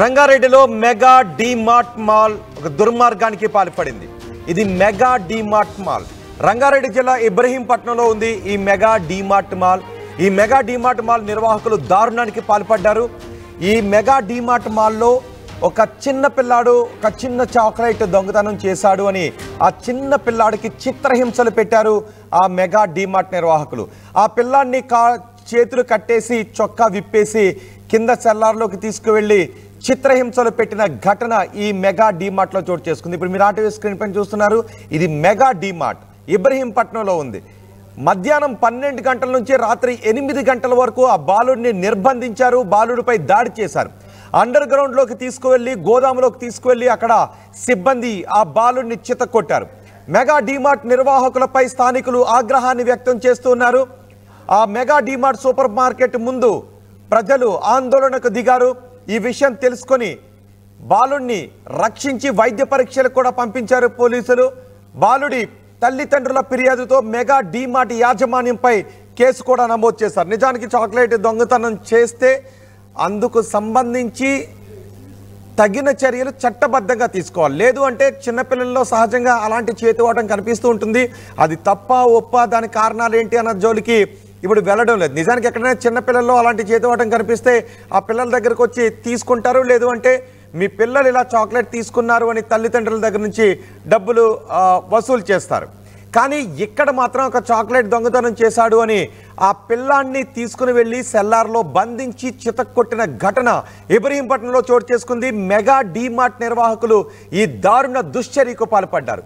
రంగారెడ్డిలో mega DMart mall ఒక దుర్మార్గానికి పాల్పడింది. ఇది మెగా డీమార్ట్ మాల్. రంగారెడ్డి జిల్లా ఇబ్రహీంపట్నంలో ఉంది ఈ మెగా డీమార్ట్ మాల్. ఈ మెగా డీమార్ట్ మాల్ నిర్వాహకులు దారుణానికి పాల్పడ్డారు. ఈ మెగా డీమార్ట్ మాల్లో ఒక చిన్న పిల్లాడు ఒక చిన్న చాక్లెట్ దొంగతనం చేశాడు అని ఆ చిన్న పిల్లాడికి చిత్రహింసలు పెట్టారు ఆ మెగా డీమార్ట్ నిర్వాహకులు. ఆ పిల్లాడిని చేతులు కట్టేసి చొక్కా విప్పేసి కింద సెల్లార్లోకి తీసుకువెళ్ళి చిత్రహింసలు పెట్టిన ఘటన ఈ మెగా డీమార్ట్లో చోటు చేసుకుంది. ఇప్పుడు మీరు ఆర్టీవీ స్క్రీన్ పైన చూస్తున్నారు. ఇది మెగా డీమార్ట్ ఇబ్రహీంపట్నంలో ఉంది. మధ్యాహ్నం 12 గంటల నుంచి రాత్రి 8 గంటల వరకు ఆ బాలుడిని నిర్బంధించారు. బాలుడిపై దాడి చేశారు. అండర్ గ్రౌండ్లోకి తీసుకువెళ్ళి గోదాములోకి తీసుకువెళ్ళి అక్కడ సిబ్బంది ఆ బాలుడిని చితక్కొట్టారు. మెగా డీమార్ట్ నిర్వాహకులపై స్థానికులు ఆగ్రహాన్ని వ్యక్తం చేస్తున్నారు. ఆ మెగా డీమార్ట్ సూపర్ మార్కెట్ ముందు ప్రజలు ఆందోళనకు దిగారు. ఈ విషయం తెలుసుకొని బాలుడిని రక్షించి వైద్య పరీక్షలకు కూడా పంపించారు పోలీసులు. బాలుడి తల్లిదండ్రుల ఫిర్యాదుతో మెగా డీమార్ట్ యాజమాన్యంపై కేసు కూడా నమోదు చేశారు. నిజానికి చాక్లెట్ దొంగతనం చేస్తే అందుకు సంబంధించి తగిన చర్యలు చట్టబద్ధంగా తీసుకోవాలి. లేదు అంటే చిన్నపిల్లల్లో సహజంగా అలాంటి చేతివాటం కనిపిస్తూ ఉంటుంది. అది తప్ప ఒప్ప దాని కారణాలు ఏంటి అన్న జోలికి ఇప్పుడు వెళ్ళడం లేదు. నిజానికి ఎక్కడైనా చిన్నపిల్లల్లో అలాంటి చేతివాటం కనిపిస్తే ఆ పిల్లల దగ్గరకు వచ్చి తీసుకుంటారు. లేదు అంటే మీ పిల్లలు ఇలా చాక్లెట్ తీసుకున్నారు అని తల్లిదండ్రుల దగ్గర నుంచి డబ్బులు వసూలు చేస్తారు. కానీ ఇక్కడ మాత్రం ఒక చాక్లెట్ దొంగతనం చేశాడు అని ఆ పిల్లాన్ని తీసుకుని వెళ్ళి సెల్లార్లో బంధించి చితక్కొట్టిన ఘటన ఇబ్రహీంపట్నంలో చోటు చేసుకుంది. మెగా డీమార్ట్ నిర్వాహకులు ఈ దారుణ దుశ్చర్యకు పాల్పడ్డారు.